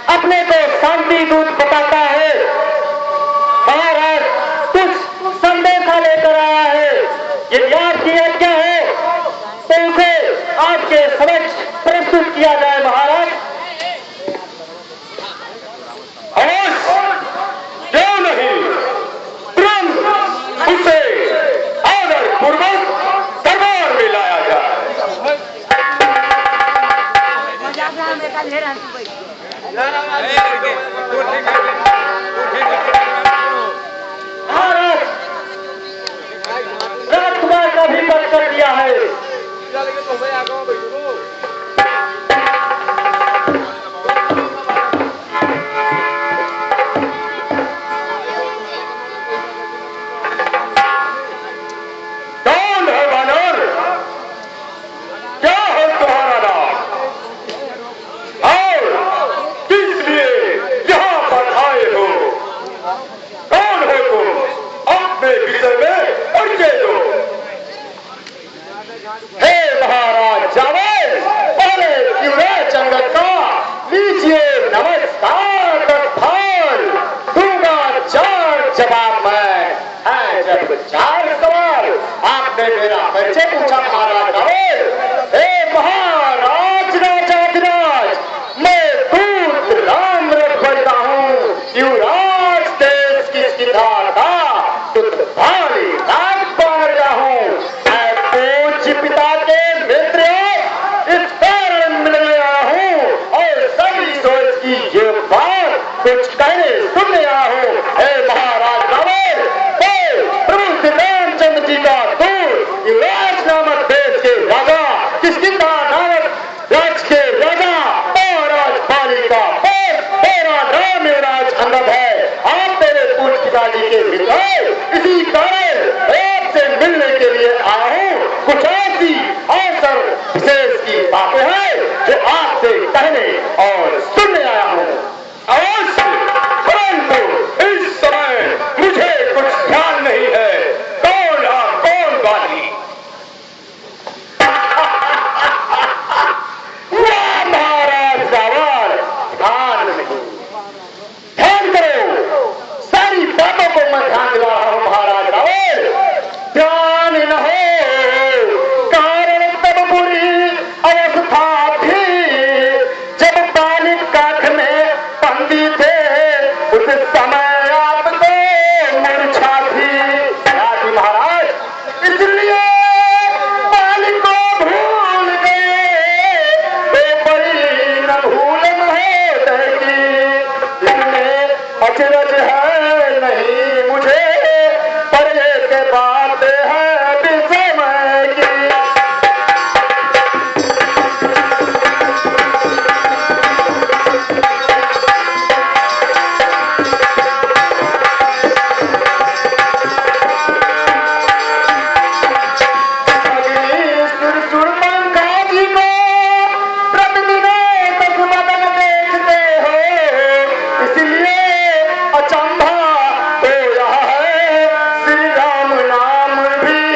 अपने को शांति दूत बताता है। महाराज कुछ संदेशा लेकर आया है। यदि आपकी आज्ञा है तो उसे आपके समक्ष प्रस्तुत किया जाए। महाराज क्यों नहीं, तुरंत उसे आदर पूर्वक दरबार में लाया जाए। महाराज राजकुमार का भी पद कर दिया है। कौन है वानर? क्या है तुम्हारा नाम और किस लिए यहाँ पर आए हो? कौन हो तुम? अपने विषय में परिचय दो। हे महाराज जावेद, पहले युवराज अंगद का लीजिए नमस्कार तत्फल। दूंगा 4 जवाब मैं। है जब 4 सवाल आपने मेरा परिचय पूछा महाराज जावेद। हे महाराज राजाधिराज, मैं दूत राम रखता हूँ। युवराज देश की सिद्धार्था तुत भाली राज पा रहा हूँ। पिता के मित्र इस कारण मिलने आया हूँ और सभी सोच की ये बात कुछ कहने सुनने आया हूँ। हे महाराज रावण, प्रभु श्री रामचंद्र जी का दूत युवराज नामक देश के राजा, किष्किंधा नामक राज के राजा और राजपाली का तेरा नाम युवराज अंगद है। आप मेरे पूज्य पिताजी के मित्र हैं, इसी कारण आपसे मिलने के लिए आया हूँ। कुछ ऐसी अवसर विशेष की बातें हैं जो आपसे कहने और सुनने आया हूँ। अवश्य, परंतु इस समय मुझे कुछ ध्यान नहीं है। कौन वाली? वाह महाराज रावण, ध्यान नहीं, ध्यान करो। सारी बातों को मैं ध्यान दिला रहा हूँ महाराज रावण। ध्यान न हो कारण तब बुरी अवस्था थी जब बालिक काख में बंदी थे। उस समय आपको मूर्छा थी। राजी महाराज, इसलिए बालिक को भूल गए तो बड़ी न भूल महोदय की। इसमें अचरज है नहीं मुझे, पर एक बात है विषमय की। अचंभा तो यह है श्री राम नाम भी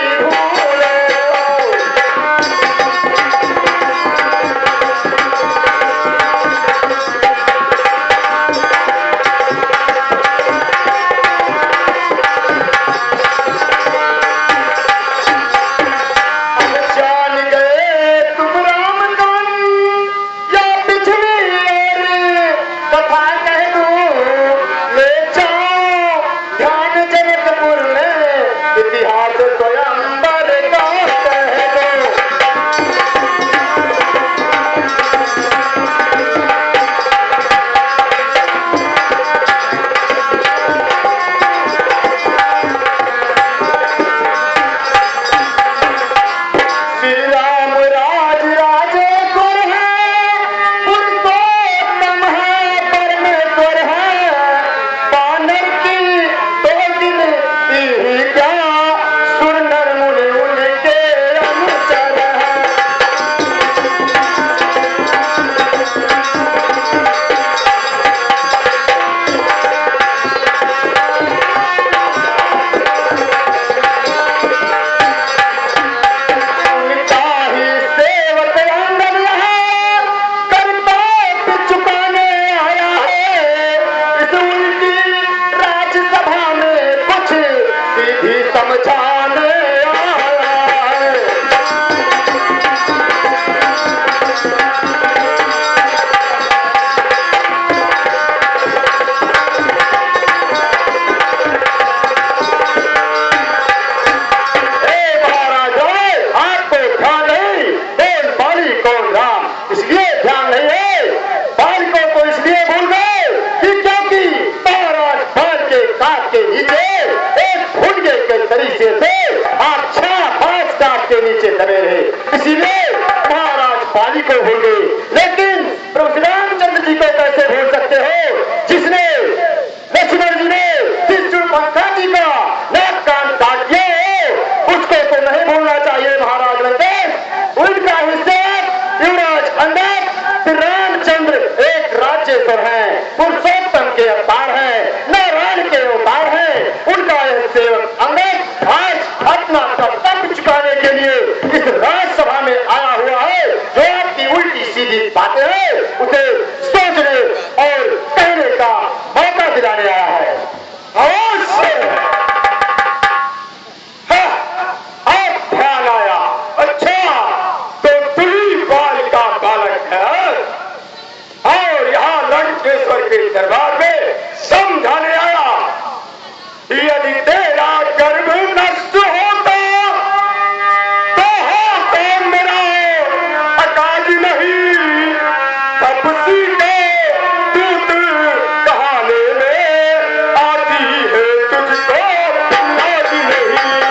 को भूल गए, लेकिन प्रभु रामचंद्र जी को कैसे भूल सकते हो, जिसने लक्ष्मण जी ने शिशुपंखा जी का नाक कान काट दिया हो, उसको तो नहीं भूलना चाहिए महाराज लंकेश। उनका हिस्सा युवराज अंगद, फिर रामचंद्र एक राज्येश्वर है, पुरुषोत्तम के अवतार है, नारायण के अवतार है। उनका यह सेवक अंगद आज अपना कर्तव्य चुकाने के लिए इस राज्यसभा में आया हुआ है। जो आपकी उल्टी सीधी बातें हैं उसे सोचने और कहने का मौका दिलाने आया है। अवश्य अब ध्यान आया। अच्छा, तो तुही बाल का बालक है और यहाँ लंकेश्वर के दरबार में समझाने आया। यदि तेरा गर्भ नष्ट होता तो हो मेरा अकाज नहीं, तपसी के दूत कहाने में आती है तुझको लाज नहीं।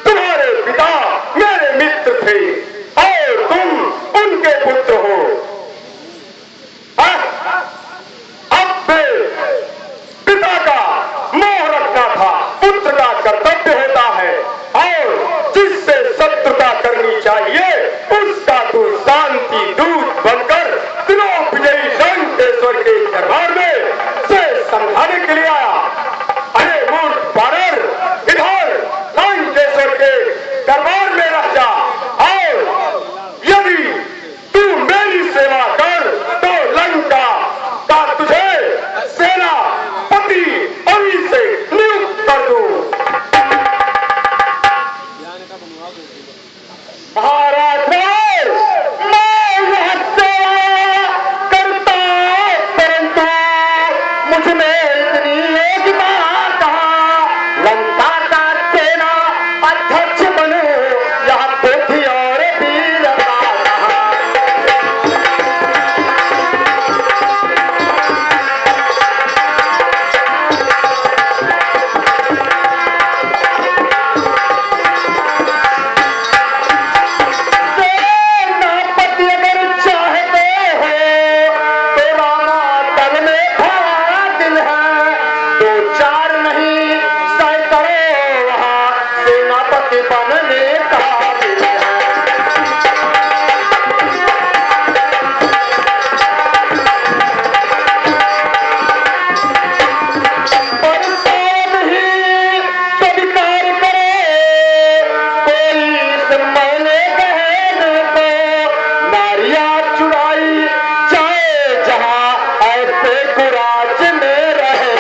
तुम्हारे पिता मेरे मित्र थे और तुम उनके पुत्र हो। अब पिता का मोह रखना था, पुत्र का कर्तव्य होता है, और जिससे शत्रुता करनी चाहिए उसका तू शांति दूत बनकर त्रिलोक विजयी लंकेश्वर के दरबार में से समझाने के लिए आया। अरे मूर्ख बानर, इधर लंकेश्वर के दरबार में रह जा, और यदि तू मेरी सेवा कर तो लंका का तुझे सेनापति अभी से नियुक्त कर दूं। महाराज मैं यह सेवा करता, परंतु मुझ में इतनी योग्यता कहाँ, लंका का सेना अध्यक्ष बनो, यह बुद्धि और वीरता कहाँ। सेनापति अगर चाहते हो तो रामा तन में भरा दिल है, दो चार नहीं सैकड़ों वहाँ सेनापति बनने का दिल है। पर शायद ही स्वीकार करे कोई इस मैंने कहने को, नारियां चुराई जाए जहां ऐसे कुराज में रहे।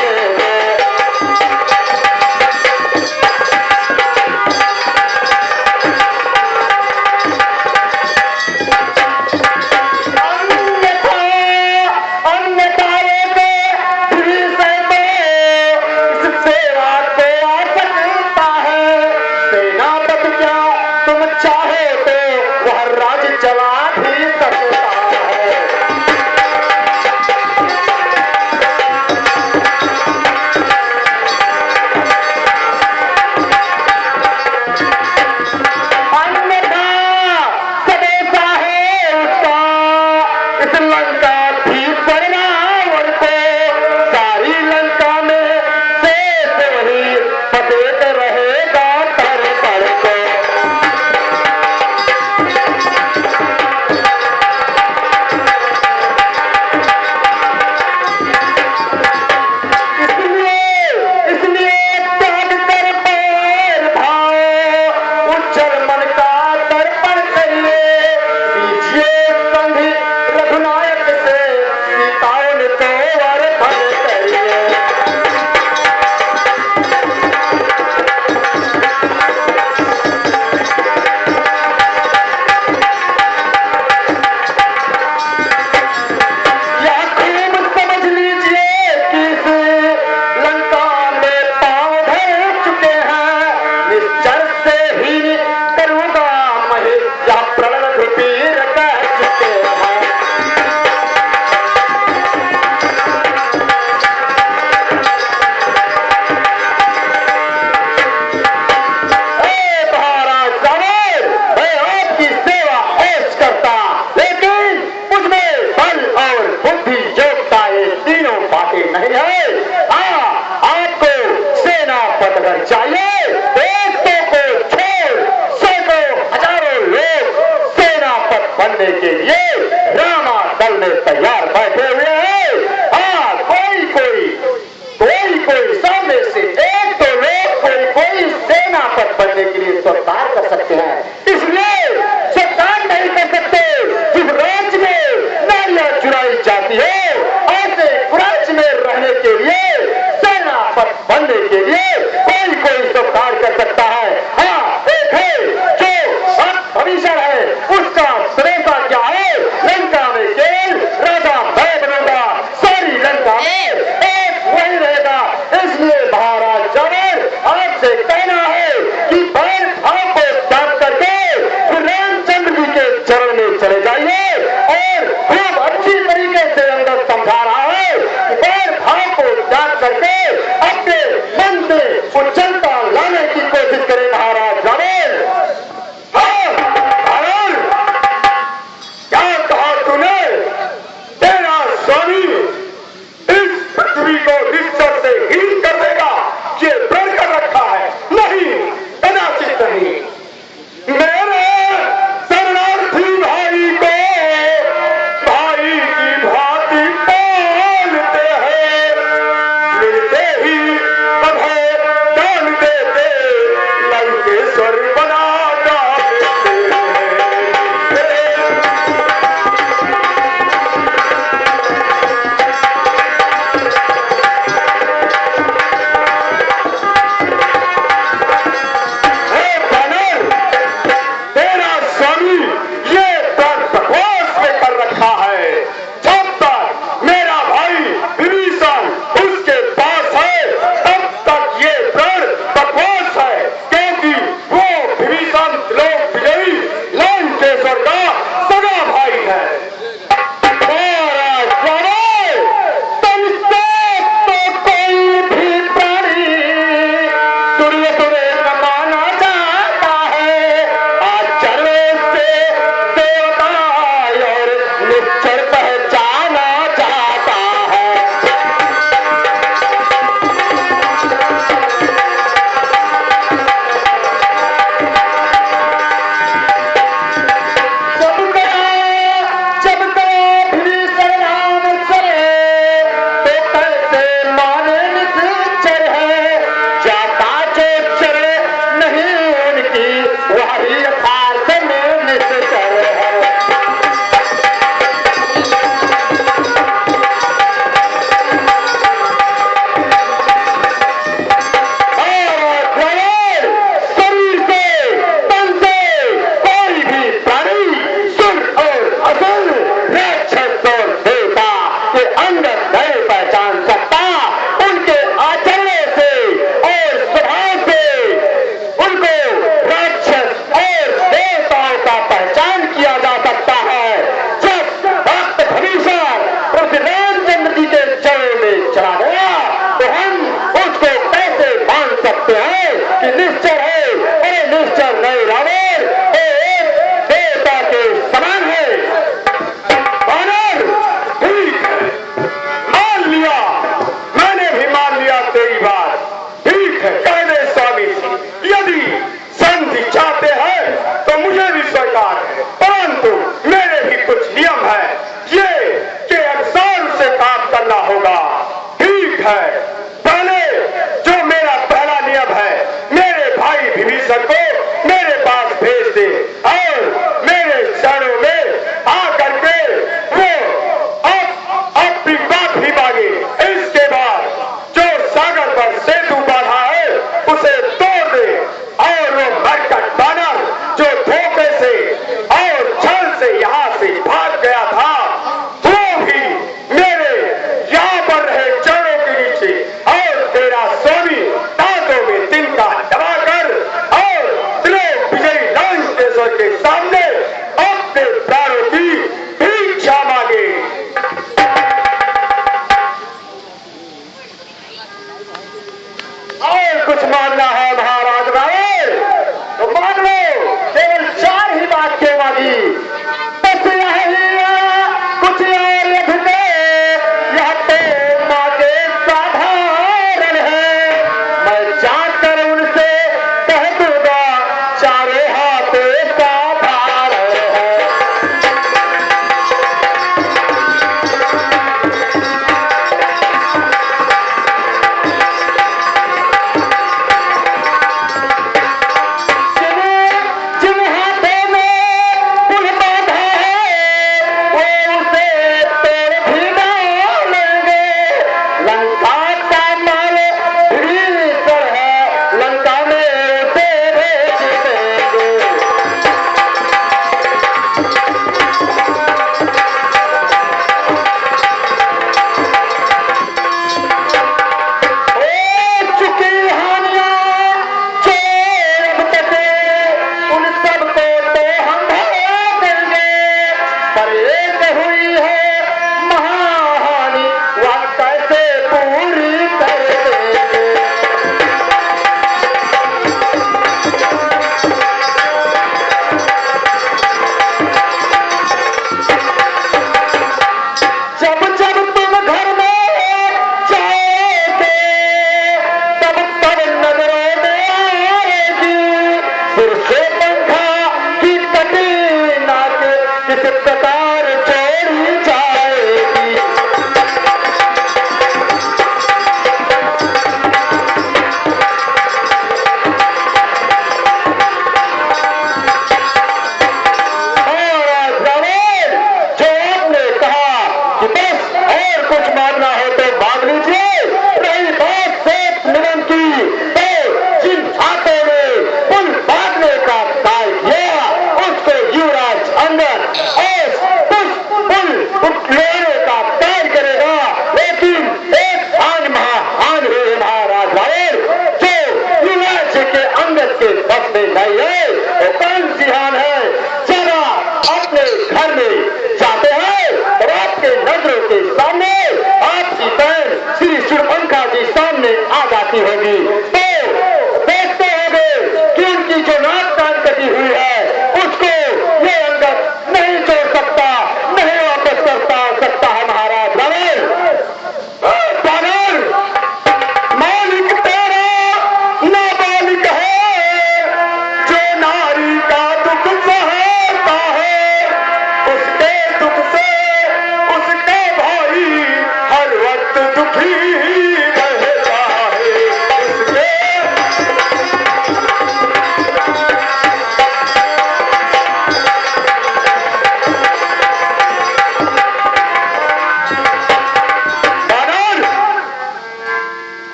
नहीं रावण एक देवता के समान है। वानर, ठीक है, मान लिया, मैंने भी मान लिया तेरी बात। ठीक है, कह दे स्वामी जी, यदि संधि चाहते हैं तो मुझे भी स्वीकार है, परंतु मेरे भी कुछ नियम है, ये के अनुसार उसे काम करना होगा। ठीक है, पहले जो मेरा पहला नियम है, मेरे भाई विभीषण को मेरे पास भेज दे और मेरे चरणों में आकर के वो अपनी बात भी मांगे। इसके बाद जो सागर पर सेतु बांधा है उसे तोड़ दे और वो मरकट बानर जो धोखे से और छल से यहाँ से भाग गया था वो भी मेरे यहाँ पर रहे चरणों के नीचे और तेरा स्वामी दांतों में तिनका दबाकर और त्रिलोक विजयी लंकेश्वर के सामने अपने प्राणों की भिक्षा मांगे। और कुछ मानना है महाराज रावण तो मान लो, केवल 4 ही बात क्यों मांगी। बस यही कुछ और लिखते, यह तो मांगे साधारण है। मैं जाकर उनसे कह दूंगा चारों हाथों साधारण है। जिन हाथों में पुल बांधा है वो उसे तोड़ भी डालेंगे। लंका का माल भीतर है, लंका में उसे भेज देंगे। हो चुकी हानियां जो अब तक, उन सबको तो हम भर देंगे। पर एक हुई है महाहानि, वह कैसे पूरी कर देंगे। जब जब तुम घर में जाओगे तब तब नजरों में आएगी फिर से पंखा की कटी नाक किस प्रकार चोरी जाएगी। और रावण, जो आपने कहा कि बस और कुछ मांगना हो तो मांग लीजिए, रही बात सेठ निगम की तो जिन हाथों में पुल बांधने का कार्य किया उसको युवराज अंदर और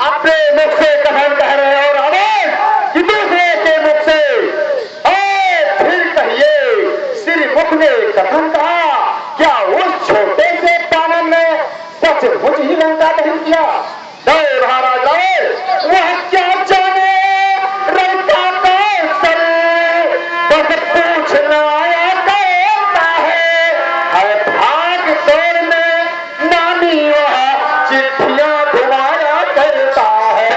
अपने मुख से कथन कह रहे हैं और आवाज कि दूसरे के मुख से। और फिर कहिए, श्री मुख ने कथन कहा, क्या उस छोटे से पावन ने सचमुच ही लंका दहन किया? गए महाराज गए, वह क्या जाने लंका का सर, बस पूछना आया कहता है भाग दौड़ में नानी वह चिट्ठियां घुमाया करता है।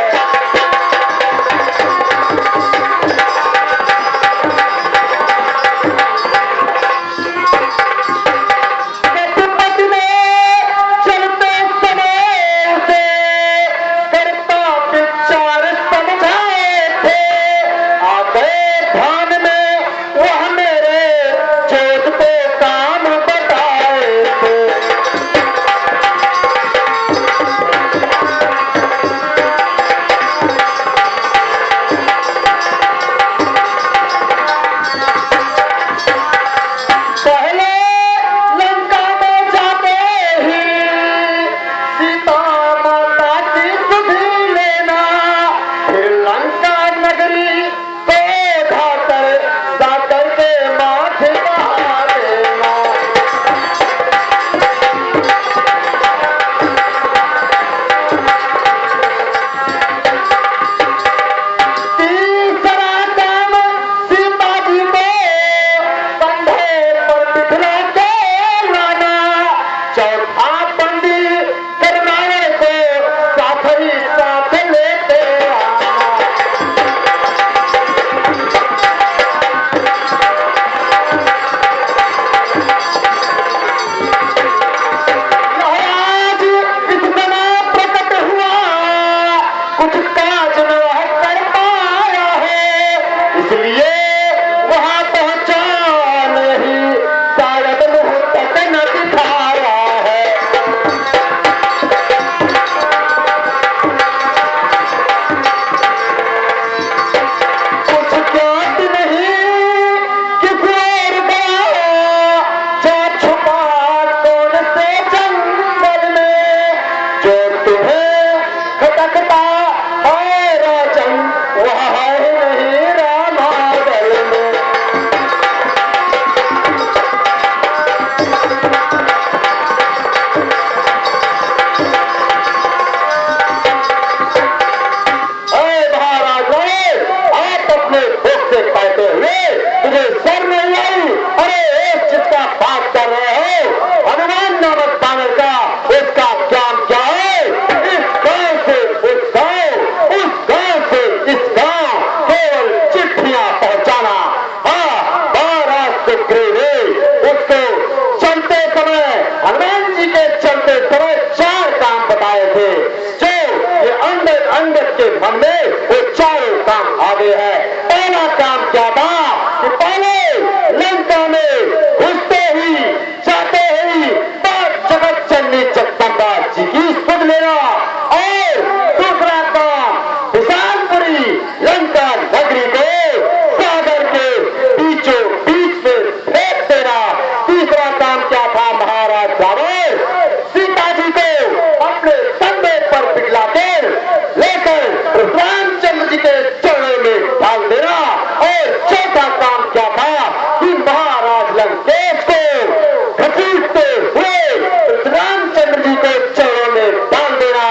रामचंद्र जी के चरणों में डाल देना।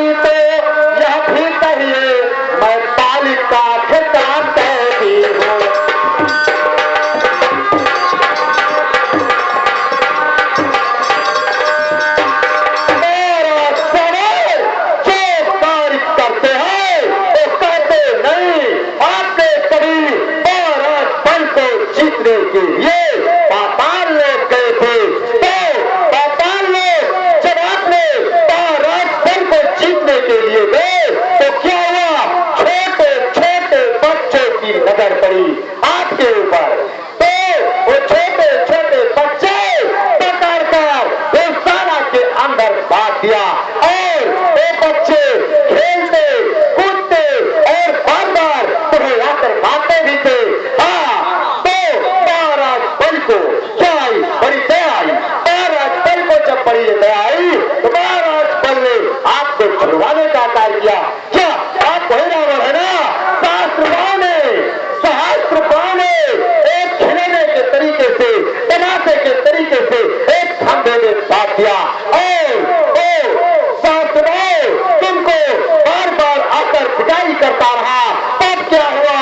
नहीं तो यह भी कहिए मैं पालिका खिताब कहती हूँ। मेरा सवाल जो कार्य करते हैं वो कहते नहीं। आपने कभी भारत बल को जीतने के लिए पाताल लोग गए थे तो पाताल लोग जब आपने भारत बल को जीतने के लिए गए तो क्या हुआ? छोटे छोटे बच्चों की नजर पड़ी आपके ऊपर तो वो छोटे छोटे बच्चे पकड़ कर देवशाला के अंदर बांध दिया और वो बच्चे खेलते कूदते और बार बार तुम्हें आकर मारते भी थे। हाँ तो भारत बल को क्या आई? बड़ी दया आई। भारत बल को जब बड़ी दया आई तो भारत बल ने आपको छुड़वाने का कार्य किया। क्या आप वही रावण है ना? सहस्त्रपाण ने एक खिलौने के तरीके से तमाशे के तरीके से एक खंभे में बांध दिया और सहस्त्रपाण तुमको बार बार आकर पिटाई करता रहा। तब क्या हुआ?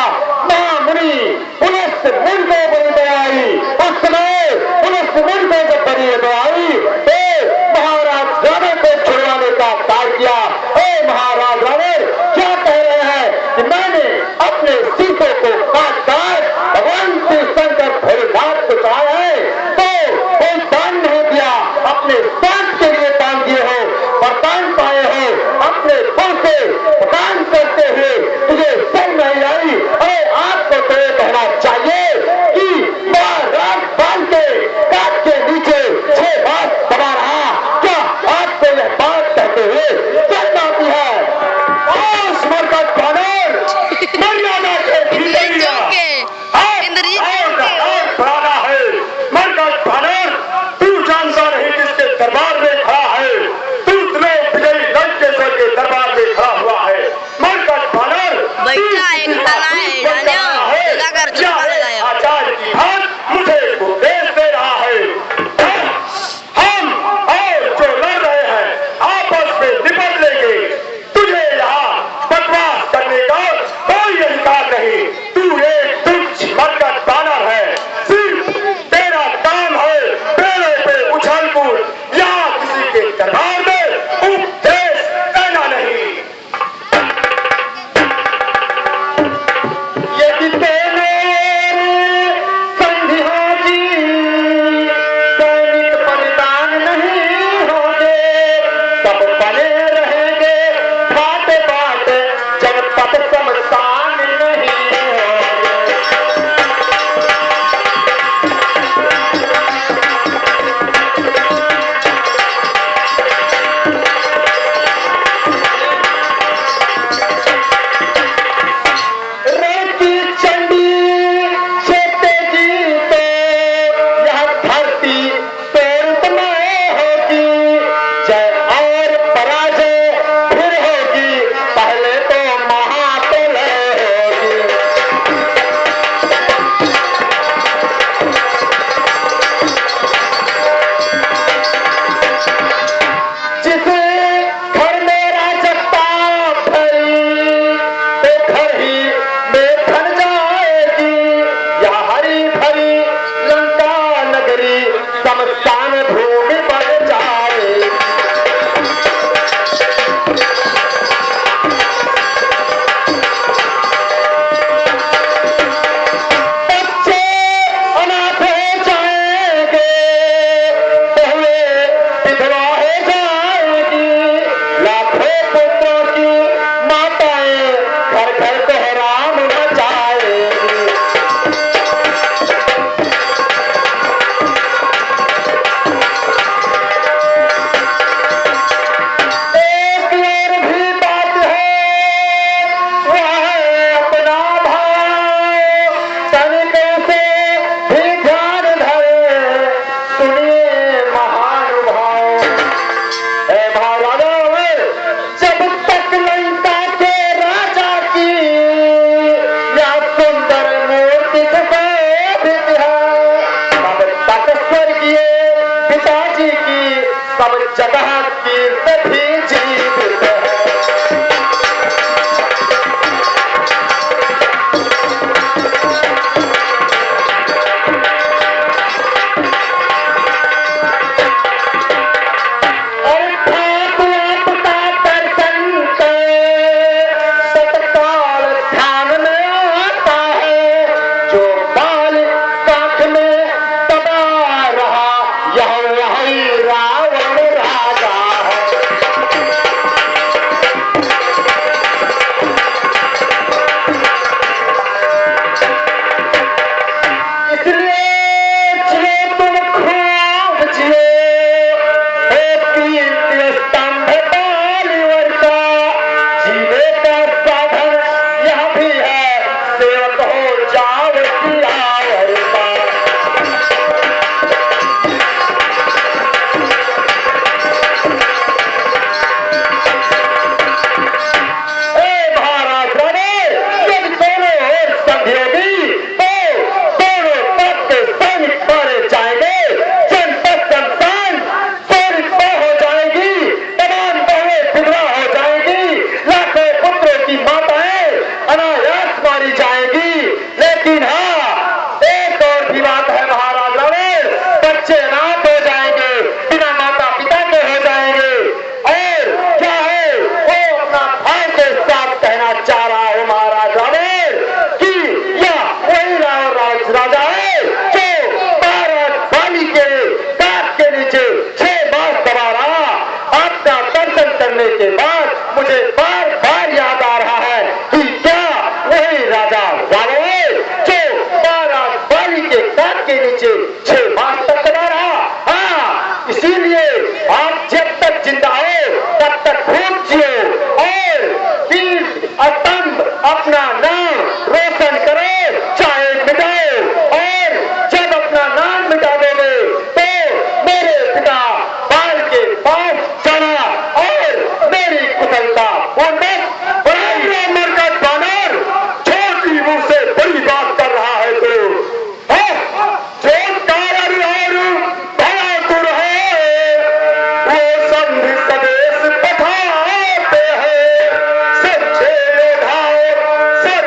महामुनि पुलिस मुनि को बड़ी दया आई। उस समय पुलिस मुनि को जब बड़ी दया आई तो महाराज रावण को छुड़वाने का कार्य किया। महाराज रावण क्या कह रहे हैं कि मैंने अपने सीतों को काट कर भगवान श्री शंकर भोलेनाथ को चढ़ाया है तो कोई दान नहीं दिया। अपने स्वार्थ के लिए दान दिए हो, वरदान पाए हो, अपने फल से दान करते हुए तुझे शर्म नहीं आई। और आपको तो ये कहना चाहिए कि रात बाल के काट के नीचे 6 बार दबा रहा। क्या आपको यह बात कहते हुए शर्म आती मुझे बार बार याद आ रहा है कि क्या वही राजा जावे जो 12 बारी के काट के नीचे 6 मास तक खड़ा रहा। हाँ, इसीलिए आप जब तक जिंदा हो तब तक खूब जियो और वीर अतंब अपना नाम रोशन करो, चाहे मिटाओ। और जब अपना नाम मिटा दोगे तो मेरे पिता बाल के पास जाना और मेरी कुशलता पूर्वक मरकट बानर छोटी मुंह से बड़ी बात कर रहा है तो जो कारण और बहादुर है वो संधि सदेश पठाते हैं। सच्चे योद्धा सर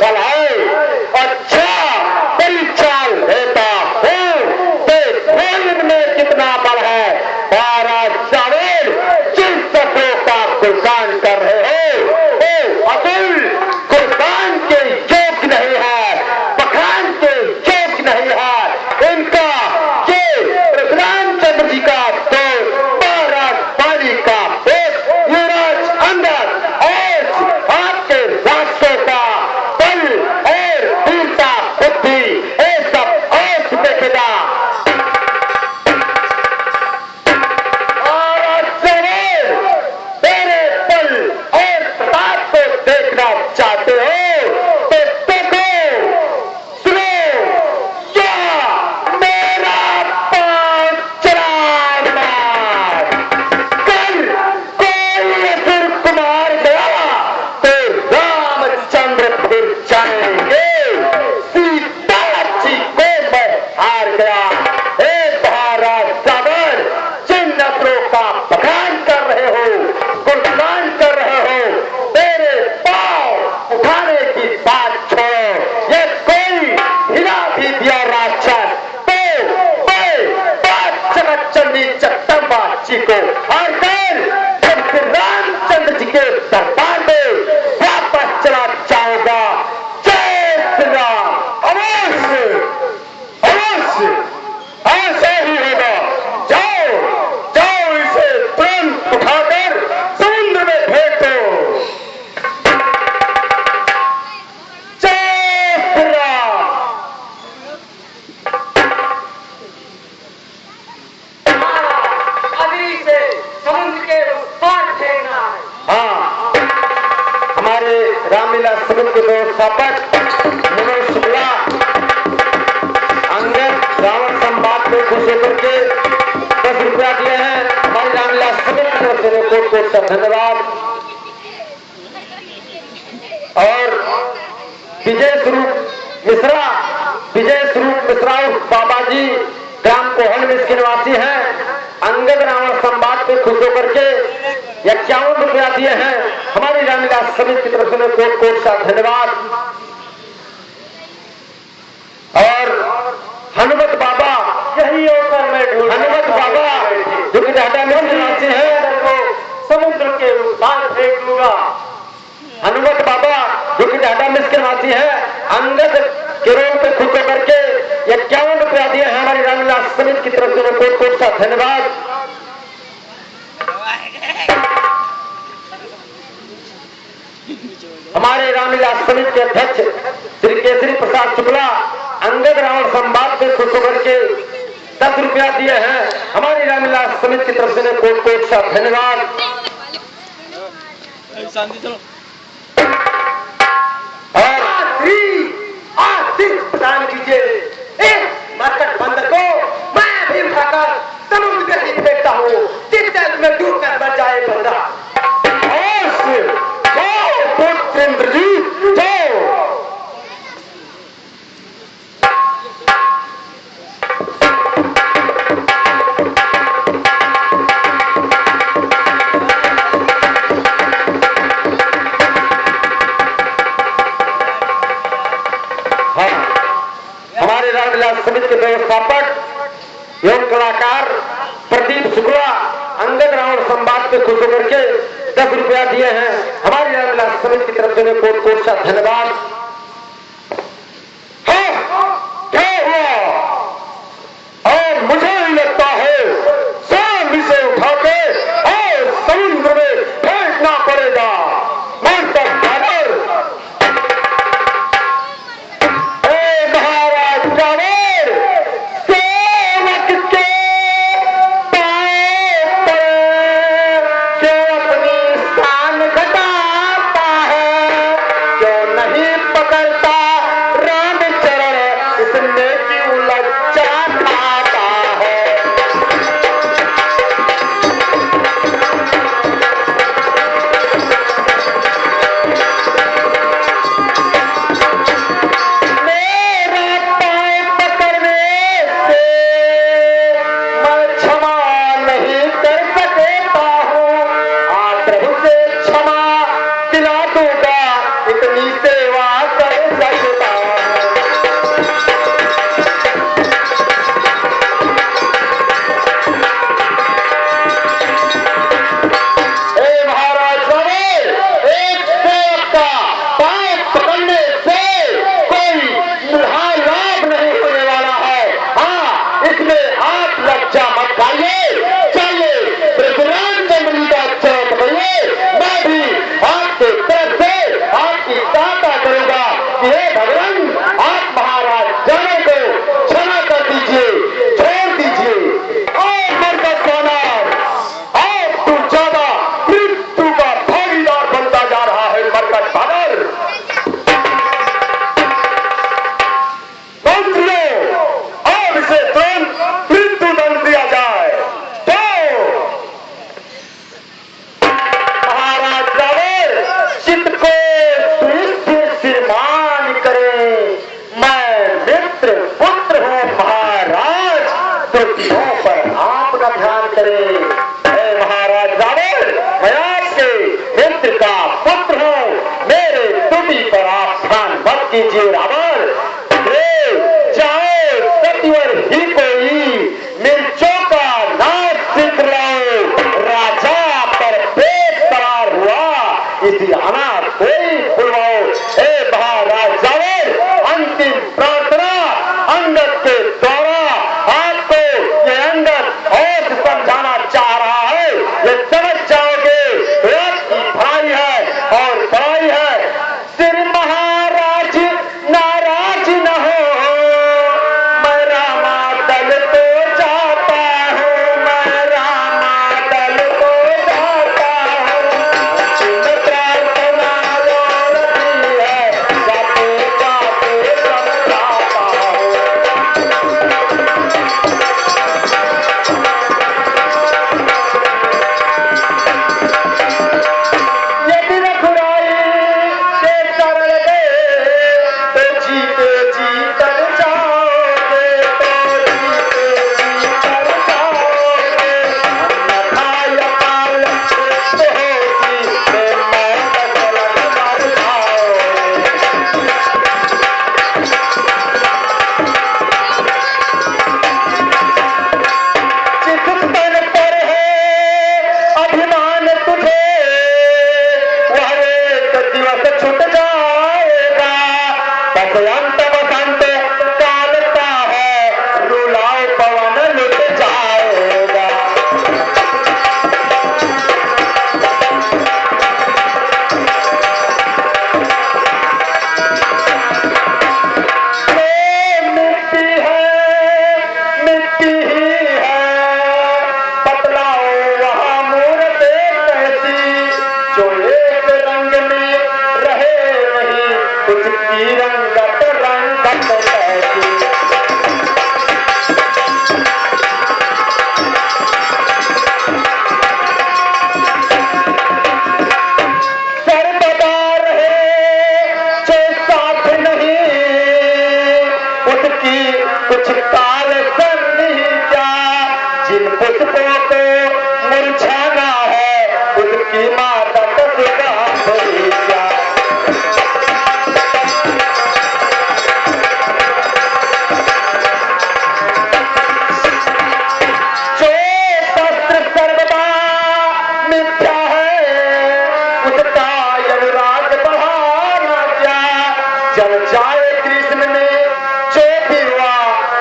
छल है। अच्छा बड़ी चाल देता हूँ, देखो में कितना बल है। महाराज जावेद जिन शत्रुओं का कुर्बान कर रहे हो अतुल कुर्बान के योग्य नहीं है, बखान के योग्य नहीं है। इनका ये रामचंद्र जी का दौर महाराज पानी का पेट युवराज अंदर और आपके राष्ट्रों का बल और वीरता बुद्धि ये सब और देखेगा। देखना चाहते हो तो देखो, सुनो, या मेरा पांव चढ़ा मार। कल कोई असुर कुमार गया तो रामचंद्र फिर जाएंगे। सीता जी को मैं हार गया। हे महाराज सागर जिन असुरों का बखान कर रहे हो, कुर्बान कर रहे हो, उठाने की बात छोड़ो। ये कोई हिला भी दिया राक्षस तो बात चंडी जगदम्बा जी को और फिर रामचंद्र जी के दरबार में वापस चला जाऊंगा। जय श्री राम। अवश्य अवश्य ऐसा ही होगा। जाओ जाओ, इसे तुरंत उठाकर समुद्र में फेंक दो। रामलीला समिति के दो स्थापक मनोज शुक्ला अंगद रावण संवाद में खुश होकर के 10 रुपया दिए हैं। हमारी रामलीला समिति की तरफ से कोट कोट का धन्यवाद। और विजय स्वरूप मिश्रा बाबा जी ग्राम कोहल में इसके निवासी हैं। अंगद रावण संवाद में खुश होकर के 51 रुपया दिए हैं। हमारी रामलीला समिति की तरफ से कोट कोट का धन्यवाद। और हनुमत बाबा, यही होकर मैं हनुमत बाबा जो कि ढाटा में निवासी हैं, समुद्र के पार फेंक लूंगा। हनुमत बाबा जो कि ढाटा में इसके निवासी हैं, अंगद केरोल पे खुश होकर के 51 रुपया दिए हैं। हमारी रामलीला समिति की तरफ से कोट कोट का धन्यवाद। हमारे रामलीला समिति के अध्यक्ष श्री केसरी प्रसाद शुक्ला अंगद रावण संवाद में खुश होकर के 10 रुपया दिए हैं। हमारी रामलीला समिति की तरफ से कोट कोट का धन्यवाद। और आशीष प्रदान कीजिए। एक मार्केट बंदर को मैं भी उठाकर समुद्र में फेंकता हूँ, जिससे में डूब कर बच जाए बंदा। पुत्र जी जाओ। हमारे रामलीला समिति के व्यवस्थापक एवं कलाकार प्रदीप शुक्ला अंगद रावण संवाद पे खुश होकर के 10 रुपया दिए हैं। हमारी रामलीला समिति की तरफ से कोट कोट का धन्यवाद। क्या हुआ? और मुझे ही लगता है शाम इसे उठा के और समुद्र में फेंकना पड़ेगा। महाराज जावेद सेवक के पाए अपनी शान घटाता है, क्यों नहीं बजरंग, आप महाराज जाने को क्षमा कर दीजिए, छोड़ दीजिए। और मरकत बानर, आप तू ज्यादा मृत्यु का भागीदार बनता जा रहा है। मरकत बानर, मंत्रियों, अब इसे तुरंत मृत्यु दंड दिया जाए। तो महाराज रावण चित्त को सुस्थिर श्रीमान करें। मैं मित्र पुत्र हूँ महाराज, त्रुटियों पर आपका ध्यान करें। हे महाराज रावण, मैं आपके मित्र का पुत्र हूँ, मेरे त्रुटि पर आप ध्यान मत कीजिए। रावण चाहे सत्वर ही कोई मिर्चों का नाच सीख लो, राजा पर पेट सवार हुआ इसी अनाथ कोई बुलवाओ। हे महाराज रावण, अंतिम प्रार्थना अंगद के द्वारा आपको ये अंगद और समझाना चाह रहा है। ये समझ जाओगे आपकी भाई है और भाई है। श्री महाराज नाराज न हो, मैं रामा दल को जाता हूँ, मैं रामा दल को जाता हूँ। तुम प्रार्थना रखी है, जाते जाते समझाता हूँ। यदि रघुराई के शरण गए तो जीते जी कर जाओगे, तो जीते जी कर जाओगे। अन्यथा अकाल तो होगी, मैं फसल मर जाओगे। जिस स्तर पर है अभिमान तुझे, वह एक दिवस छूट जाएगा। बसंत बसंत कालता है, रुलाओ पवन लुट जाएगा। मिट्टी है, मिट्टी ही है, बतलाओ वहाँ मूरत कैसी, जो एक रंग में रहे नहीं, उसकी रंगत रंगत कैसी। सर्वदा रहे जो साथ नहीं, उसकी कुछ काल संधि क्या। जिन पुष्पों को मुरझाना है, उसकी मादक सुगंध ही क्या। जो शस्त्र सर्वदा मिथ्या है, उसका अनुराग बढ़ाना क्या। जल जाए कृष्ण में जो भी हुआ,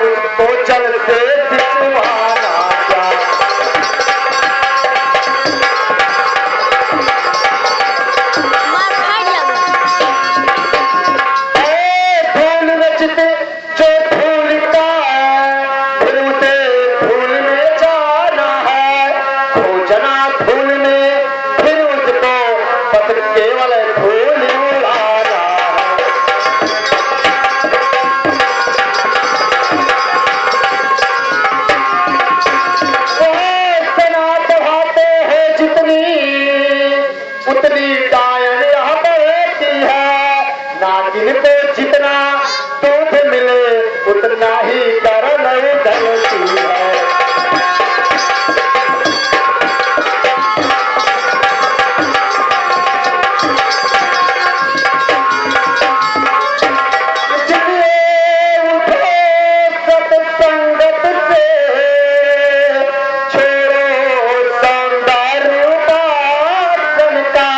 उसको जल से दिखवाना क्या। फूल रचित जो फूल का है, फिर उसे फूल में जाना है। खोजना फूल में, फिर उसको बस केवल फूल उड़ाना है। वो सना बढ़ाते हैं जितनी, उतनी गायन यहाँ बढ़ती है। नागिन को जितना दूध मिले, उतना ही गरल उगलती है। जिसने उठे सत्संगत से, छोड़ो सौंदर्य उपासन का,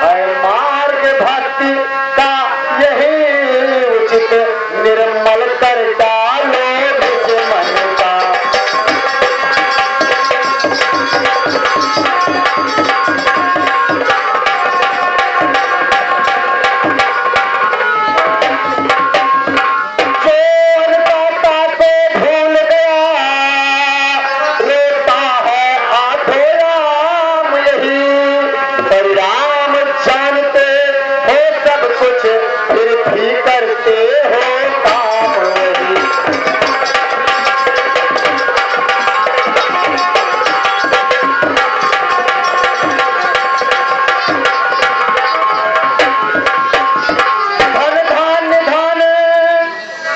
है मार्ग भक्ति का यही उचित, निर्मल कर डालो निज मन का। करते हो काम वही। धन धान धान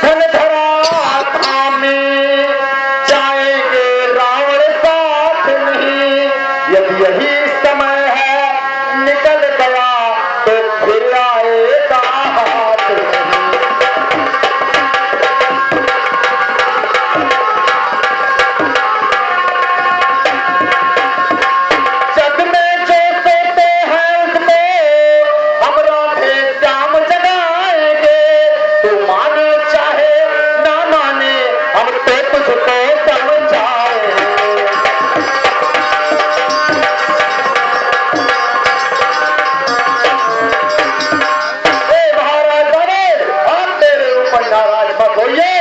धन धरा थामे जाएंगे रावण साथ नहीं। यदि यही समय है निकल गया तो फिर आएगा हाथ नहीं। जग में जो सोते हैं उसको हम राधे श्याम जगाएंगे। तू माने चाहे ना माने हम तो तुझको समझाएंगे। महाराज अरे आप मेरे ऊपर नाराज मत होइए।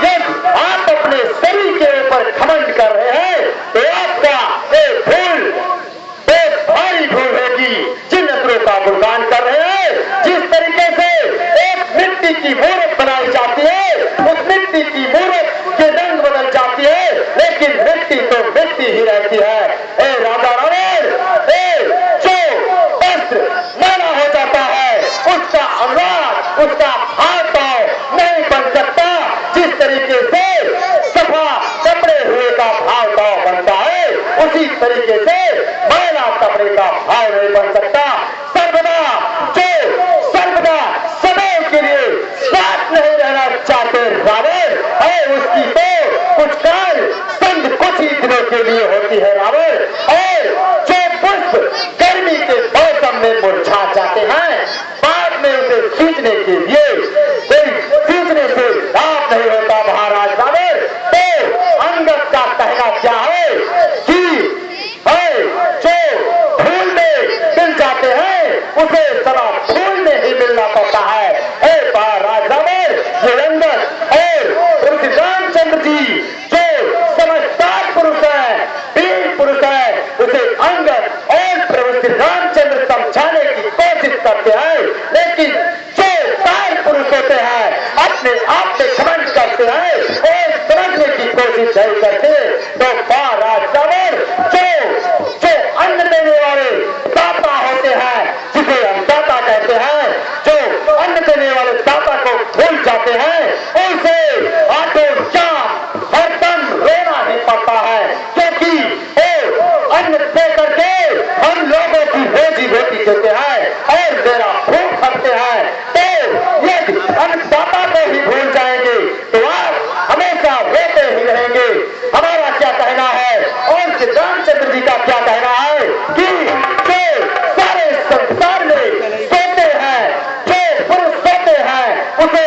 ये आप अपने शरीर के ऊपर घमंड कर रहे हैं तो आपका एक भूल भारी भूल होगी। जिन असुरों का गुणगान कर रहे हैं, जिस तरीके से एक मिट्टी की मूर्त बनाई जाती है, उस मिट्टी की मूर्त के रंग बदल जाती है, लेकिन मिट्टी तो मिट्टी ही रहती है। ए राजा रावण, जो वस्त्र मैला हो जाता है उसका अनुराग, उसका हाथ पांव नहीं बन सकता। जिस तरीके से सफा कपड़े हुए का भाव भाव बनता है, उसी तरीके से मैला कपड़े का भाव नहीं बन सकता। सर्वदा जो सर्वदा सदैव के लिए साथ नहीं रहना चाहते रावण है, उसकी तो कुछ काल संग कुछ ही दिनों के लिए होती है रावण। और जो पुष्प गर्मी के मौसम में मुरझा जाते हैं, बाद में उसे सींचने के लिए कोई सींचने से लाभ नहीं होता महाराज रावण। तो अंगद का कहना क्या है कि जो फूल में मिल जाते हैं उसे सदा फूल में ही मिलना पड़ता है। महाराज रावण, ये अंगद और श्री रामचंद्र जी जो समझदार पुरुष है, वीर पुरुष है, उसे अंगद और प्रभु श्री रामचंद्र समझाने की कोशिश करते हैं, लेकिन जो कार पुरुष होते हैं अपने आप में घमंड करते हैं और समझने की कोशिश नहीं करते। तो महाराज रावण जो अन्न देने वाले दाता होते हैं, जिसे हम दाता कहते हैं, जो अन्न देने वाले दाता को भूल जाते हैं, उसे आटो जाम हरदम रोना ही पड़ता है, क्योंकि वो अन्न दे करके हम लोगों की रोजी रोटी देते हैं और मेरा भूख भरते हैं। तो यदि अन्नदाता को ही भूल जाएंगे तो आप हमेशा रोते ही रहेंगे। हमारा क्या कहना है और श्री रामचंद्र जी का क्या कहना है कि जो सारे संसार में सोते हैं, जो पुरुष सोते हैं, उसे